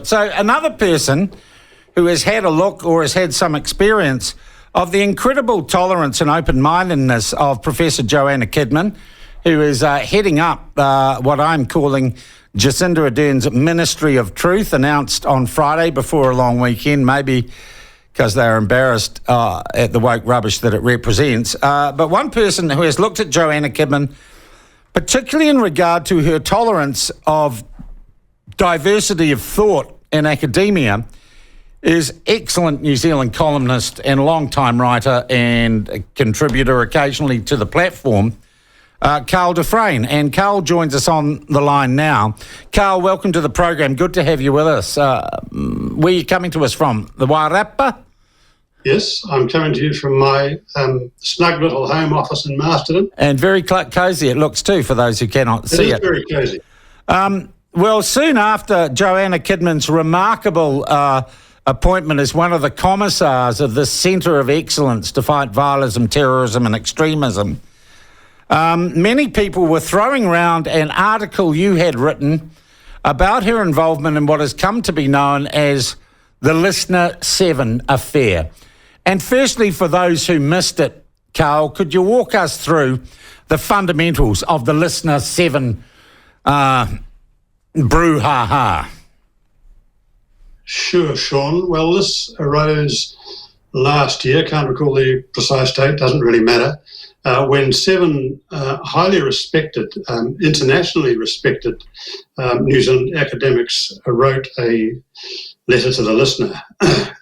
So another person who has had a look or has had some experience of the incredible tolerance and open-mindedness of Professor Joanna Kidman, who is heading up what I'm calling Jacinda Ardern's Ministry of Truth, announced on Friday before a long weekend, maybe because they're embarrassed at the woke rubbish that it represents. But one person who has looked at Joanna Kidman, particularly in regard to her tolerance of diversity of thought in academia, is excellent New Zealand columnist and long-time writer and a contributor occasionally to the platform, Karl du Fresne. And Karl joins us on the line now. Karl, welcome to the program. Good to have you with us. Where are you coming to us from? The Wairarapa? Yes, I'm coming to you from my snug little home office in Masterton. And very cosy it looks too, for those who cannot see it. It is very cosy. Well, soon after Joanna Kidman's remarkable appointment as one of the commissars of the Centre of Excellence to fight violence, terrorism and extremism, many people were throwing around an article you had written about her involvement in what has come to be known as the Listener 7 affair. And firstly, for those who missed it, Karl, could you walk us through the fundamentals of the Listener 7 brouhaha? Sure, Sean. Well, this arose last year, can't recall the precise date, doesn't really matter, when 7 highly respected, internationally respected New Zealand academics wrote a letter to the Listener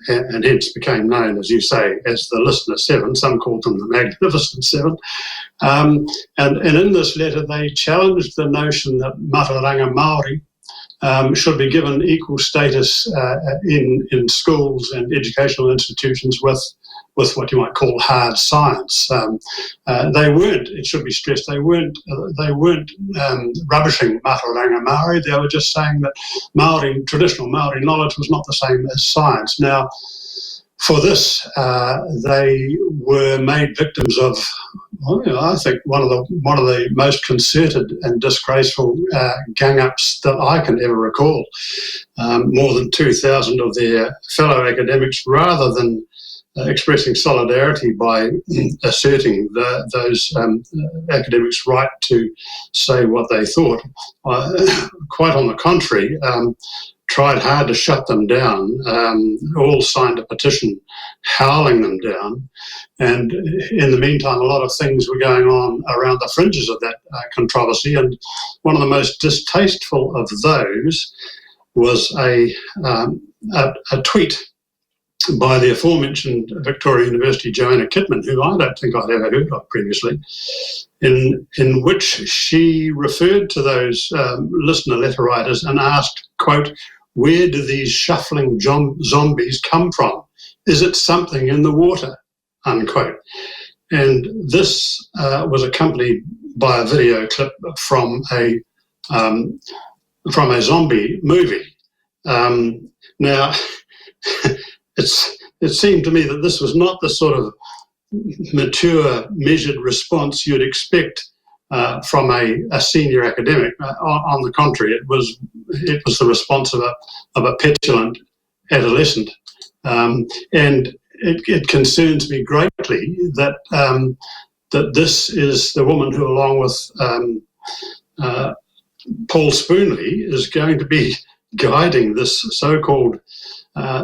and hence became known, as you say, as the Listener 7. Some called them the Magnificent 7. And in this letter, they challenged the notion that Mataranga Māori should be given equal status in schools and educational institutions with what you might call hard science. They weren't, it should be stressed, they weren't rubbishing Mataranga Māori. They were just saying that traditional Māori knowledge was not the same as science. Now, for this, they were made victims of, I think, one of the most concerted and disgraceful gang-ups that I can ever recall. More than 2,000 of their fellow academics, rather than expressing solidarity by asserting those academics' right to say what they thought, quite on the contrary, tried hard to shut them down, all signed a petition howling them down. And in the meantime, a lot of things were going on around the fringes of that controversy. And one of the most distasteful of those was a tweet by the aforementioned Victoria University Joanna Kidman, who I don't think I'd ever heard of previously, in which she referred to those listener letter writers and asked, quote, "Where do these shuffling zombies come from? Is it something in the water?" Unquote. And this was accompanied by a video clip from a zombie movie. Now, it seemed to me that this was not the sort of mature, measured response you'd expect from a senior academic. On the contrary, it was the response of a petulant adolescent, and it concerns me greatly that that this is the woman who, along with Paul Spoonley, is going to be guiding this so-called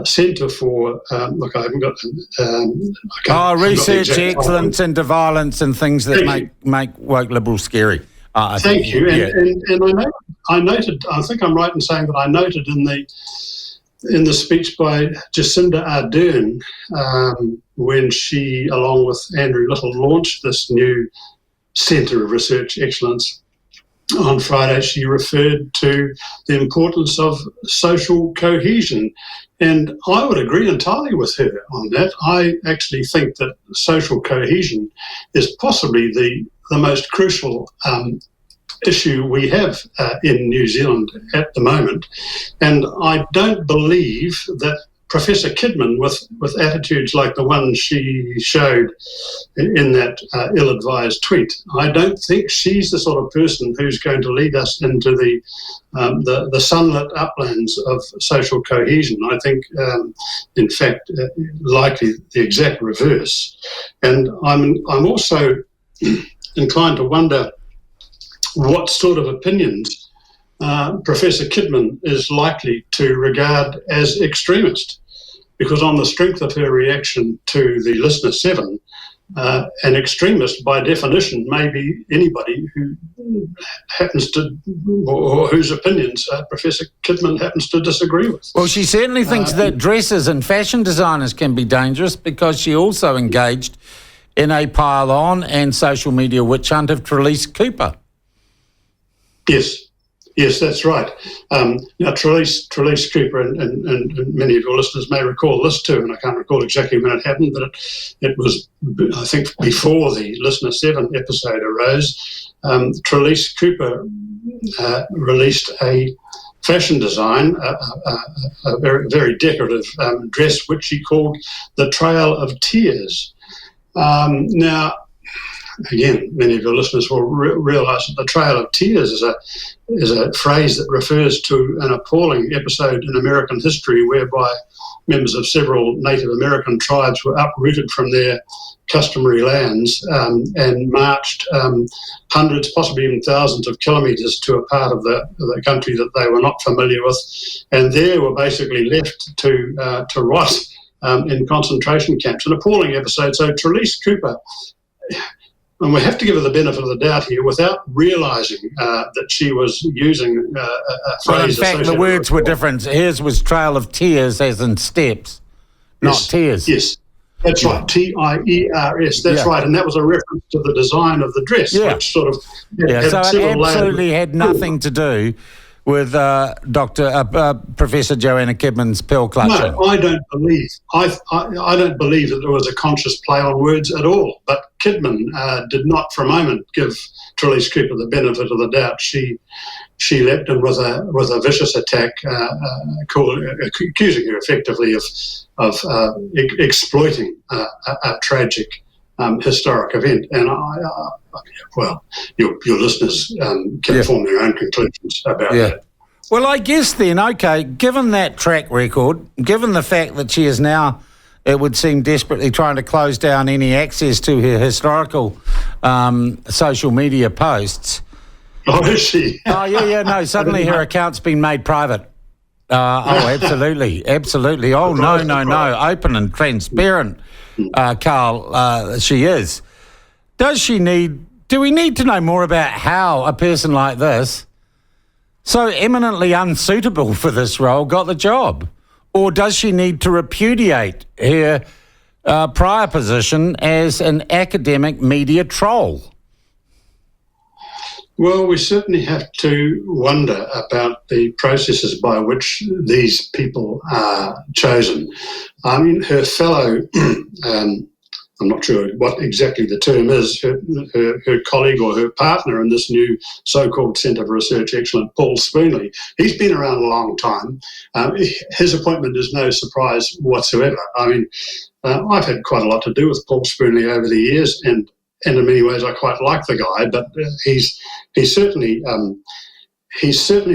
Centre for look, I haven't got research excellence into violence and things that make woke liberals scary. Thank you. And I noted. I think I'm right in saying that I noted in the speech by Jacinda Ardern when she, along with Andrew Little, launched this new Centre of Research Excellence on Friday, she referred to the importance of social cohesion. And I would agree entirely with her on that. I actually think that social cohesion is possibly the most crucial issue we have in New Zealand at the moment. And I don't believe that Professor Kidman, with attitudes like the one she showed in that ill-advised tweet, I don't think she's the sort of person who's going to lead us into the sunlit uplands of social cohesion. I think, in fact, likely the exact reverse. And I'm also inclined to wonder what sort of opinions Professor Kidman is likely to regard as extremist, because on the strength of her reaction to the Listener 7, an extremist by definition may be anybody who happens to, or whose opinions Professor Kidman happens to disagree with. Well, she certainly thinks that dresses and fashion designers can be dangerous, because she also engaged in a pile-on and social media witch hunt of Trelise Cooper. Yes, that's right. Now, Trelise Cooper, and many of your listeners may recall this too, and I can't recall exactly when it happened, but it was, I think, before the Listener 7 episode arose. Trelise Cooper released a fashion design, a very, very decorative dress, which she called the Trail of Tears. Now, again, many of your listeners will realise that the Trail of Tears is a phrase that refers to an appalling episode in American history whereby members of several Native American tribes were uprooted from their customary lands and marched hundreds, possibly even thousands of kilometres to a part of the country that they were not familiar with, and there were basically left to rot in concentration camps. An appalling episode. So Trelise Cooper, and we have to give her the benefit of the doubt here, without realising that she was using a phrase. Well, in fact, the words were different. Hers was Trail of Tears, as in steps, not tears. Yes, that's right. T-I-E-R-S. That's right, and that was a reference to the design of the dress, which sort of had so it absolutely had nothing to do with Professor Joanna Kidman's pill clutching. No, I don't believe. I don't believe that there was a conscious play on words at all. But Kidman did not, for a moment, give Trelise Cooper the benefit of the doubt. She leapt in with a vicious attack, accusing her effectively of exploiting a tragic historic event. And your listeners can form their own conclusions about that. Well, I guess then, okay, given that track record, given the fact that she is now, it would seem, desperately trying to close down any access to her historical social media posts. Oh, is she? No, suddenly her account's been made private. Absolutely. Oh, no, open and transparent, Karl, she is. Do we need to know more about how a person like this, so eminently unsuitable for this role, got the job? Or does she need to repudiate her prior position as an academic media troll? Well, we certainly have to wonder about the processes by which these people are chosen. I mean, her fellow, I'm not sure what exactly the term is, her colleague or her partner in this new so-called Centre for Research Excellence, Paul Spoonley, he's been around a long time. His appointment is no surprise whatsoever. I mean, I've had quite a lot to do with Paul Spoonley over the years, and in many ways I quite like the guy, but he's certainly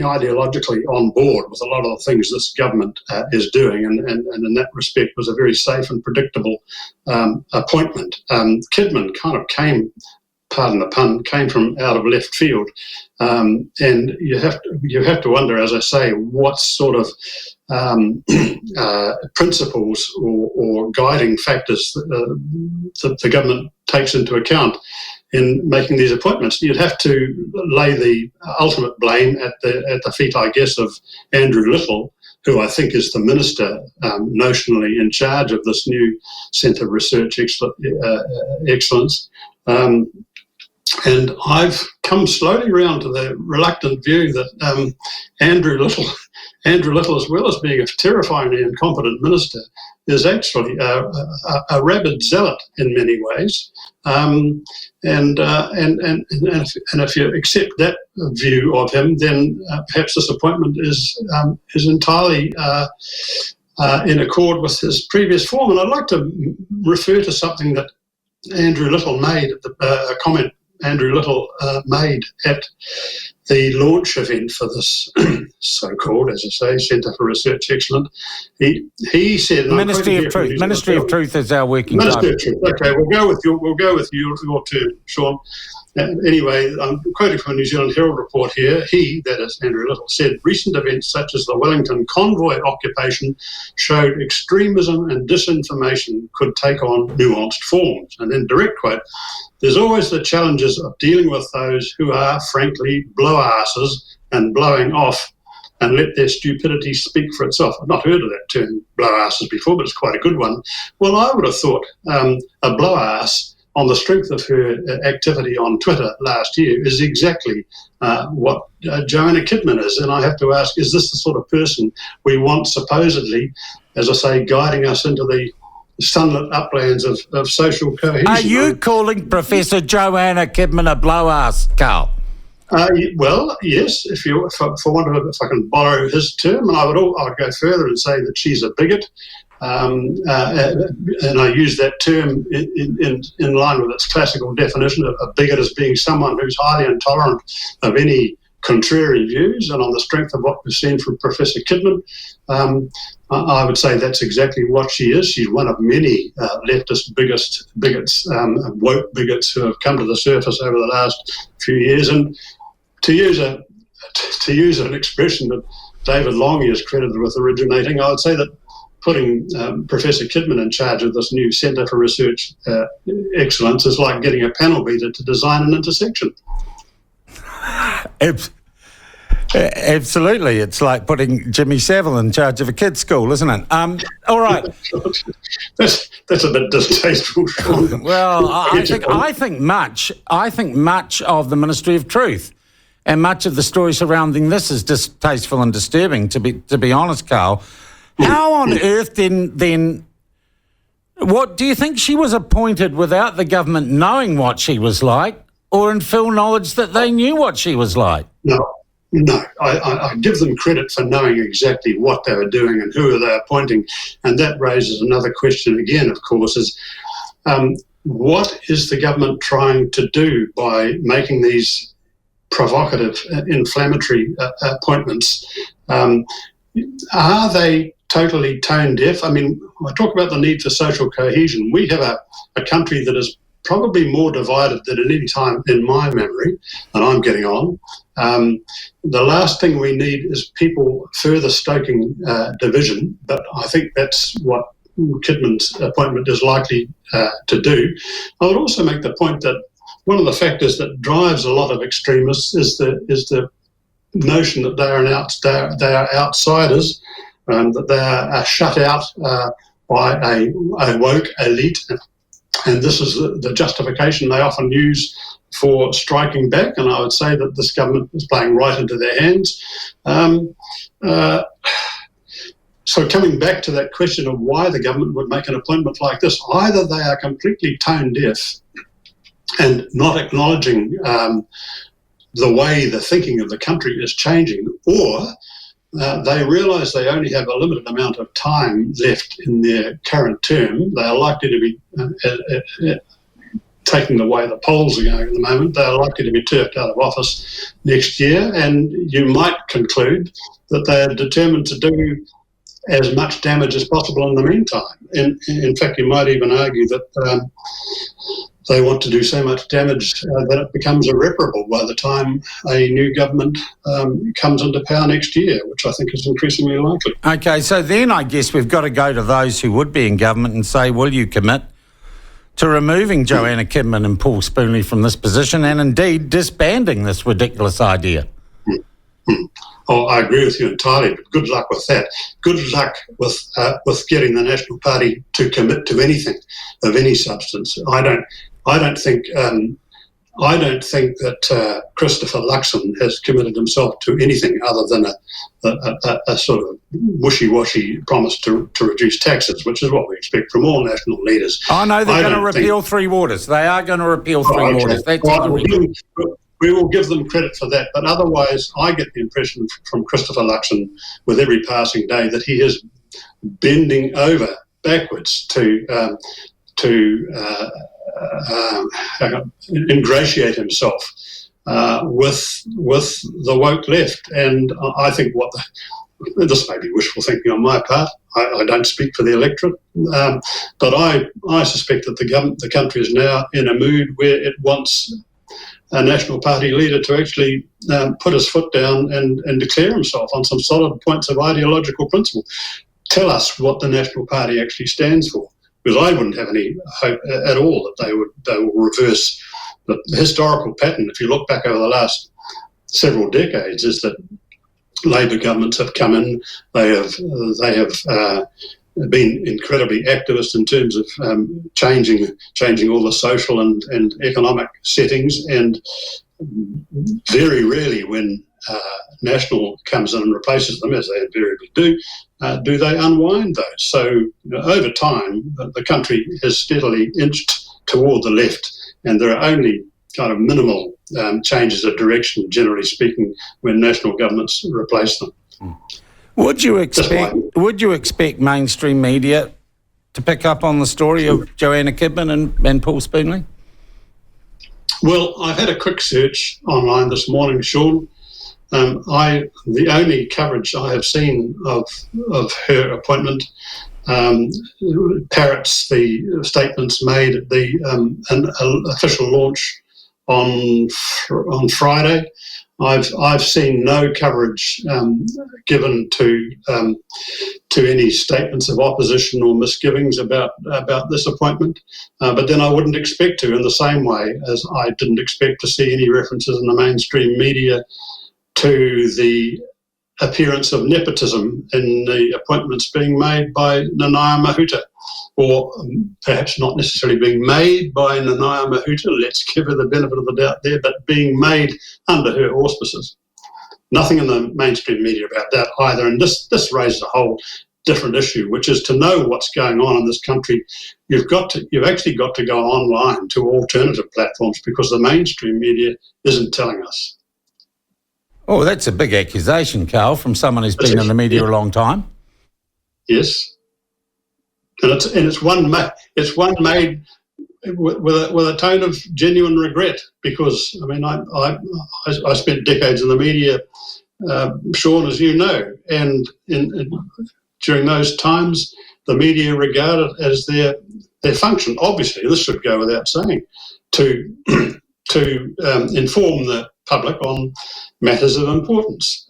ideologically on board with a lot of the things this government is doing, and in that respect was a very safe and predictable appointment. Kidman kind of came, pardon the pun, came from out of left field, and you have to wonder, as I say, what sort of principles or guiding factors that the government takes into account in making these appointments. You'd have to lay the ultimate blame at the feet, I guess, of Andrew Little, who I think is the minister notionally in charge of this new Centre of Research Excellence. And I've come slowly around to the reluctant view that Andrew Little, as well as being a terrifyingly incompetent minister, is actually a rabid zealot in many ways. And if you accept that view of him, then perhaps this appointment is entirely in accord with his previous form. And I'd like to refer to something that Andrew Little made, a comment Andrew Little made at the launch event for this so-called, as I say, Centre for Research Excellence. He said, Ministry of Truth. Ministry of Truth is our working title. Ministry of Truth. Okay, we'll go with your term, Sean. Anyway, I'm quoting from a New Zealand Herald report here. He, that is Andrew Little, said recent events such as the Wellington convoy occupation showed extremism and disinformation could take on nuanced forms. And then direct quote, there's always the challenges of dealing with those who are, frankly, blow-asses and blowing off and let their stupidity speak for itself. I've not heard of that term, blow-asses, before, but it's quite a good one. Well, I would have thought a blow-ass, on the strength of her activity on Twitter last year, is exactly what Joanna Kidman is. And I have to ask, is this the sort of person we want supposedly, as I say, guiding us into the sunlit uplands of social cohesion? Are you calling Professor Joanna Kidman a blow-ass, Karl? Well, yes, if I can borrow his term, and I'd go further and say that she's a bigot. And I use that term in line with its classical definition of a bigot as being someone who's highly intolerant of any contrary views. And on the strength of what we've seen from Professor Kidman, I would say that's exactly what she is. She's one of many leftist bigots, woke bigots who have come to the surface over the last few years. And to use an expression that David Longy is credited with originating, I would say that putting Professor Kidman in charge of this new Centre for Research Excellence is like getting a panel beater to design an intersection. Absolutely. It's like putting Jimmy Savile in charge of a kids' school, isn't it? All right. That's a bit distasteful, Sean. Well, I think much of the Ministry of Truth and much of the story surrounding this is distasteful and disturbing, to be honest, Karl. How on earth then, what do you think she was appointed without the government knowing what she was like, or in full knowledge that they knew what she was like? No. I give them credit for knowing exactly what they were doing and who they were appointing. And that raises another question again, of course, is what is the government trying to do by making these provocative, inflammatory appointments? Are they totally tone deaf? I mean, I talk about the need for social cohesion. We have a country that is probably more divided than at any time in my memory, and I'm getting on. The last thing we need is people further stoking division, but I think that's what Kidman's appointment is likely to do. I would also make the point that one of the factors that drives a lot of extremists is the notion that they are outsiders, that they are shut out by a woke elite, and this is the justification they often use for striking back. And I would say that this government is playing right into their hands. So coming back to that question of why the government would make an appointment like this, either they are completely tone deaf and not acknowledging the way the thinking of the country is changing, or they realise they only have a limited amount of time left in their current term. They are likely to be, taking the way the polls are going at the moment, they are likely to be turfed out of office next year, and you might conclude that they are determined to do as much damage as possible in the meantime. In fact, you might even argue that they want to do so much damage that it becomes irreparable by the time a new government comes into power next year, which I think is increasingly likely. Okay, so then I guess we've got to go to those who would be in government and say, will you commit to removing Joanna Kidman and Paul Spoonley from this position and indeed disbanding this ridiculous idea? Oh, I agree with you entirely, but good luck with that. Good luck with getting the National Party to commit to anything of any substance. I don't think that Christopher Luxon has committed himself to anything other than a sort of wishy-washy promise to reduce taxes, which is what we expect from all national leaders. Oh, no, they're going to repeal Three Waters. They are going to repeal Three Waters. That's we will give them credit for that, but otherwise I get the impression from Christopher Luxon with every passing day that he is bending over backwards to ingratiate himself with the woke left. And I think this may be wishful thinking on my part. I don't speak for the electorate, but I suspect that the country is now in a mood where it wants a National Party leader to actually put his foot down and declare himself on some solid points of ideological principle. Tell us what the National Party actually stands for, because I wouldn't have any hope at all that they will reverse the historical pattern. If you look back over the last several decades, is that Labor governments have come in. They have been incredibly activist in terms of changing all the social and economic settings, and very rarely when National comes in and replaces them, as they invariably do they unwind those. So over time, the country has steadily inched toward the left, and there are only kind of minimal changes of direction, generally speaking, when national governments replace them. Would you expect mainstream media to pick up on the story of Joanna Kidman and Paul Spoonley? Well, I've had a quick search online this morning, Sean. The only coverage I have seen of her appointment parrots the statements made at the an official launch on Friday. I've seen no coverage given to any statements of opposition or misgivings about this appointment. But then I wouldn't expect to, in the same way as I didn't expect to see any references in the mainstream media to the appearance of nepotism in the appointments being made by Nanaia Mahuta, or perhaps not necessarily being made by Nanaia Mahuta, let's give her the benefit of the doubt there, but being made under her auspices. Nothing in the mainstream media about that either, and this raises a whole different issue, which is to know what's going on in this country. You've actually got to go online to alternative platforms, because the mainstream media isn't telling us. Oh, that's a big accusation, Karl, from someone who's been in the media a long time. Yes, and it's one made with a tone of genuine regret, because I mean I spent decades in the media, Sean, as you know, and during those times the media regarded as their function. Obviously, this should go without saying, to inform the public on matters of importance.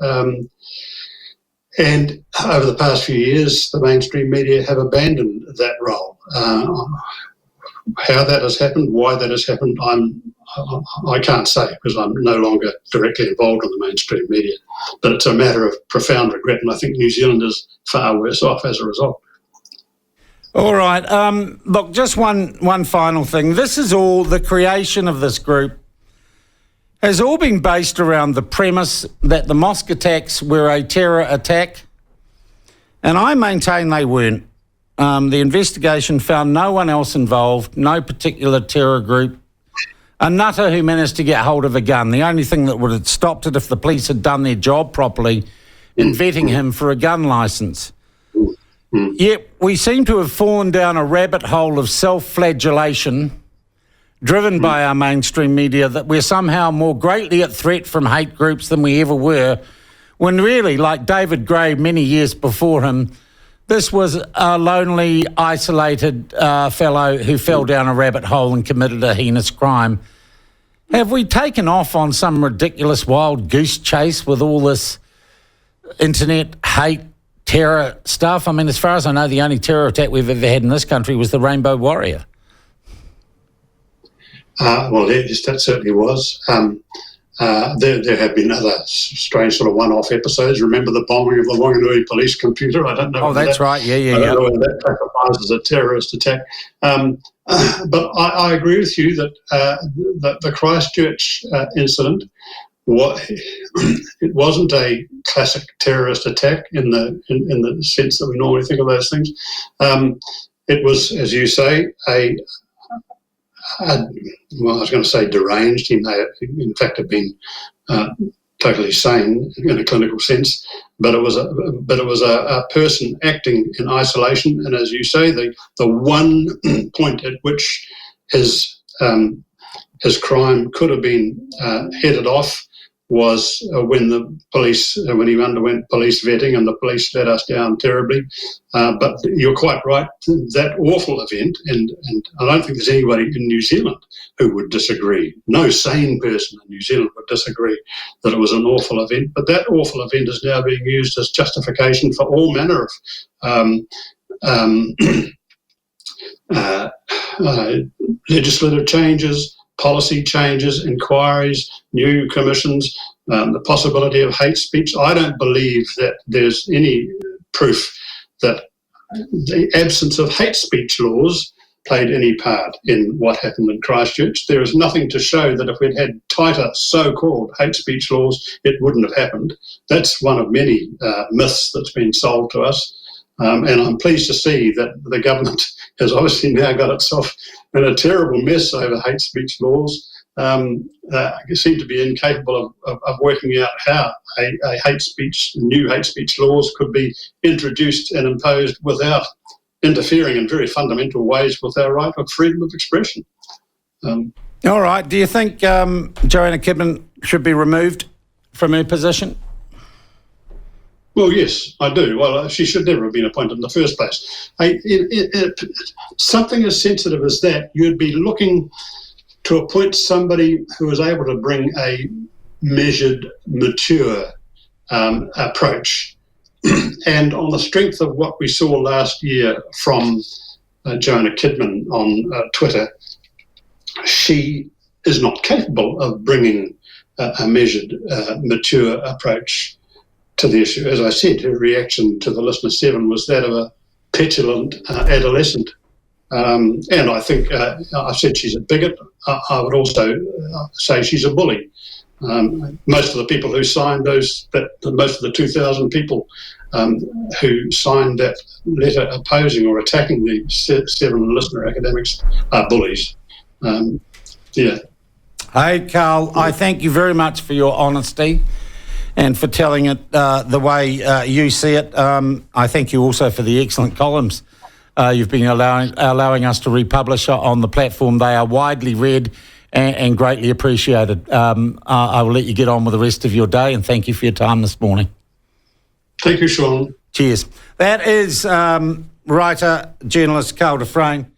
And over the past few years, the mainstream media have abandoned that role. How that has happened, why that has happened, I can't say, because I'm no longer directly involved in the mainstream media. But it's a matter of profound regret, and I think New Zealand is far worse off as a result. All right. Look, just one final thing. This is all, the creation of this group has all been based around the premise that the mosque attacks were a terror attack, and I maintain they weren't. The investigation found no one else involved, no particular terror group, a nutter who managed to get hold of a gun. The only thing that would have stopped it if the police had done their job properly in vetting him for a gun licence. Yet we seem to have fallen down a rabbit hole of self-flagellation driven by our mainstream media, that we're somehow more greatly at threat from hate groups than we ever were, when really, like David Gray many years before him, this was a lonely, isolated fellow who fell down a rabbit hole and committed a heinous crime. Have we taken off on some ridiculous wild goose chase with all this internet hate, terror stuff? I mean, as far as I know, the only terror attack we've ever had in this country was the Rainbow Warrior. Well, yes, that certainly was. There have been other strange sort of one-off episodes. Remember the bombing of the Wanganui police computer? I don't know. Oh, that's right. Yeah. I don't know whether that classifies as a terrorist attack. But I agree with you that the Christchurch incident, it wasn't a classic terrorist attack in the sense that we normally think of those things. It was, as you say, I was going to say deranged. He may have, in fact, have been totally sane in a clinical sense, but it was a person acting in isolation. And as you say, the one point at which his crime could have been headed off was when he underwent police vetting, and the police let us down terribly. But you're quite right, that awful event, and I don't think there's anybody in New Zealand who would disagree. No sane person in New Zealand would disagree that it was an awful event. But that awful event is now being used as justification for all manner of legislative changes, policy changes, inquiries, new commissions, the possibility of hate speech. I don't believe that there's any proof that the absence of hate speech laws played any part in what happened in Christchurch. There is nothing to show that if we'd had tighter so-called hate speech laws, it wouldn't have happened. That's one of many myths that's been sold to us. And I'm pleased to see that the government has obviously now got itself in a terrible mess over hate speech laws. Seem to be incapable of working out how new hate speech laws could be introduced and imposed without interfering in very fundamental ways with our right of freedom of expression. All right. Do you think Joanna Kidman should be removed from her position? Well, yes, I do. Well, she should never have been appointed in the first place. Something as sensitive as that, you'd be looking to appoint somebody who is able to bring a measured, mature approach. And on the strength of what we saw last year from Joanna Kidman on Twitter, she is not capable of bringing a measured, mature approach to the issue. As I said, her reaction to the Listener 7 was that of a petulant adolescent. And I think I said she's a bigot. I would also say she's a bully. Most of the people who signed most of the 2,000 people who signed that letter opposing or attacking the 7 listener academics are bullies. Hey, Karl, I thank you very much for your honesty and for telling it the way you see it. I thank you also for the excellent columns you've been allowing us to republish on the platform. They are widely read and greatly appreciated. I will let you get on with the rest of your day, and thank you for your time this morning. Thank you, Sean. Cheers. That is writer, journalist Karl du Fresne.